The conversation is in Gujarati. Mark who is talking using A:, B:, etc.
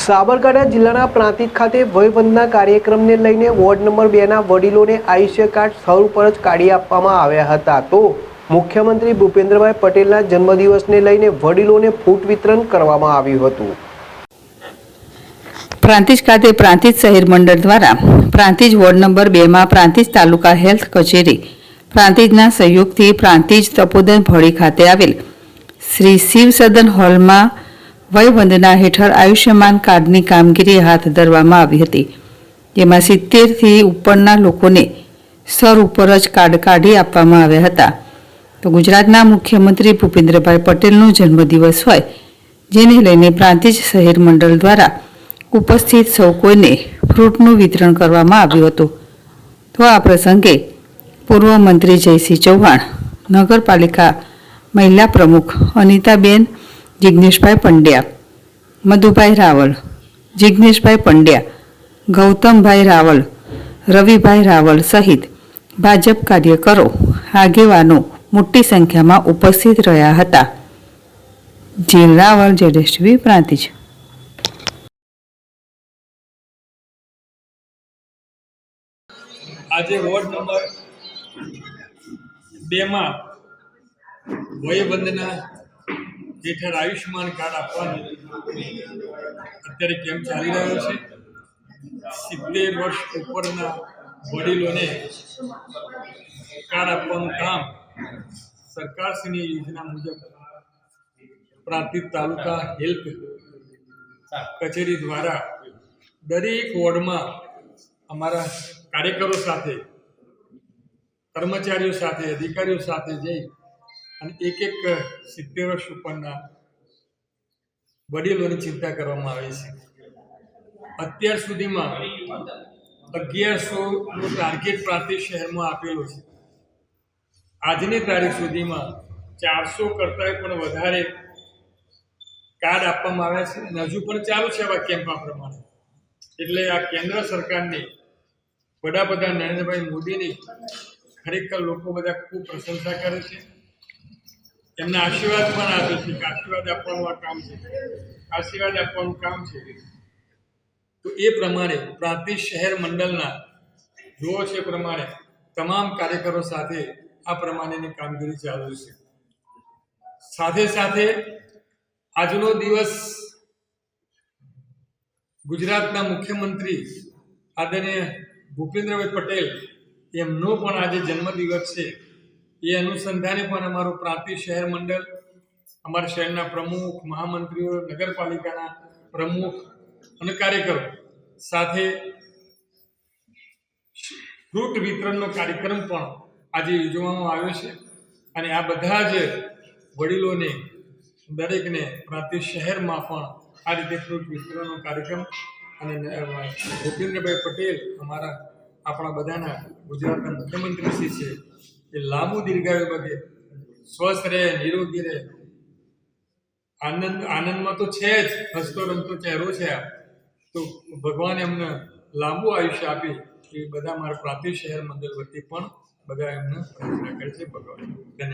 A: સાબરકાંઠા જિલ્લાના પ્રાંતિજ ખાતે વયવંદના કાર્યક્રમને લઈને વોર્ડ નંબર 2ના વડીલોને આયુષ્ય કાર્ડ સ્થળ ઉપર જ કાઢી આપવામાં આવ્યા હતા। તો મુખ્યમંત્રી ભૂપેન્દ્રભાઈ પટેલના જન્મદિવસને લઈને વડીલોને ફૂટ વિતરણ કરવામાં આવ્યું હતું।
B: પ્રાંતિજ ખાતે પ્રાંતિજ શહેર મંડળ દ્વારા પ્રાંતિજ વોર્ડ નંબર 2માં પ્રાંતિજ તાલુકા હેલ્થ કચેરી પ્રાંતિજના સહયોગથી પ્રાંતિજ તપોદન ભળી ખાતે આવેલ શ્રી શિવ સદન હોલમાં વયવંદના હેઠળ આયુષ્યમાન કાર્ડની કામગીરી હાથ ધરવામાં આવી હતી, જેમાં 70થી ઉપરના લોકોને સ્તર ઉપર જ કાર્ડ કાઢી આપવામાં આવ્યા હતા। તો ગુજરાતના મુખ્યમંત્રી ભૂપેન્દ્રભાઈ પટેલનો જન્મદિવસ હોય, જેને લઈને પ્રાંતિજ શહેર મંડળ દ્વારા ઉપસ્થિત સૌ કોઈને ફ્રૂટનું વિતરણ કરવામાં આવ્યું હતું। તો આ પ્રસંગે પૂર્વ મંત્રી જયસિંહ ચૌહાણ, નગરપાલિકા મહિલા પ્રમુખ અનિતાબેન જિગ્નેશભાઈ પંડ્યા, મધુભાઈ રાવલ, જિગ્નેશભાઈ પંડ્યા, ગૌતમભાઈ રાવલ, રવિભાઈ રાવલ સહિત ભાજપ કાર્યકરો આગેવાનો મોટી સંખ્યામાં ઉપસ્થિત રહ્યા હતા। જીલ રાવલ, જેડેશવી, પ્રાંતિજ।
C: આજે વોર્ડ નંબર 2માં વયવંદના હેઠળ આયુષ્યમાન કાર્ડ આપવાનું અત્યારે કેમ્પ ચાલી રહ્યો છે। 70 વર્ષ ઉપરના વડીલોને કાર્ડ આપવાનું કામ સરકારશ્રીની યોજના મુજબ પ્રાંતિજ તાલુકા હેલ્થ કચેરી દ્વારા દરેક વોર્ડમાં અમારા કાર્યકરો સાથે, કર્મચારીઓ સાથે, અધિકારીઓ સાથે જઈ અને એક 70 વર્ષ ઉપરના વડીલોની ચિંતા કરવામાં આવે છે। અત્યાર સુધીમાં 1100નો ટાર્ગેટ પ્રાંતિજ શહેરમાં આપેલો છે। આજની તારીખ સુધીમાં 400 કરતાં પણ વધારે કાર્ડ આપવામાં આવ્યા છે અને હજુ પણ ચાલુ છે આવા કેમ્પ પ્રમાણે। એટલે આ કેન્દ્ર સરકારની વડાપ્રધાન નરેન્દ્રભાઈ મોદીની ખરેખર લોકો બધા ખૂબ પ્રશંસા કરે છે, એમના આશીર્વાદ પણ આપે છે કે આશીર્વાદ આપવાનું આ કામ છે, આશીર્વાદ આપવાનું કામ છે। તો એ પ્રમાણે પ્રાંતિજ શહેર મંડળના જોવો છે પ્રમાણે તમામ કાર્યકરો સાથે આ પ્રમાણેની કામગીરી ચાલુ છે। સાથે સાથે આજનો દિવસ ગુજરાતના મુખ્યમંત્રી આદરણીય ભૂપેન્દ્રભાઈ પટેલ એમનો પણ આજે જન્મદિવસ છે। એ અનુસંધાને પણ અમારું પ્રાંતિજ શહેર મંડળ, અમારા શહેરના પ્રમુખ, મહામંત્રીઓ, નગરપાલિકાના પ્રમુખ અને કાર્યકરો સાથે ફ્રૂટ વિતરણનો કાર્યક્રમ પણ આજે યોજવામાં આવ્યો છે અને આ બધા જ વડીલોને દરેકને પ્રાંતિજ શહેરમાં પણ આ રીતે ફ્રૂટ વિતરણનો કાર્યક્રમ અને ભૂપેન્દ્રભાઈ પટેલ આપણા બધાના ગુજરાતના મુખ્યમંત્રી શ્રી છે, એ લાંબુ દીર્ઘાયુ બને, સ્વસ્થ રહે, નિરોગી રહે, આનંદમાં તો છે જ, હસતો રમતો ચહેરો છે આ, તો ભગવાન એમને લાંબુ આયુષ્ય આપે એ બધા મારા પ્રાંતિજ શહેર મંડળ વતી પણ બધા એમને પ્રાર્થના કરે છે ભગવાન।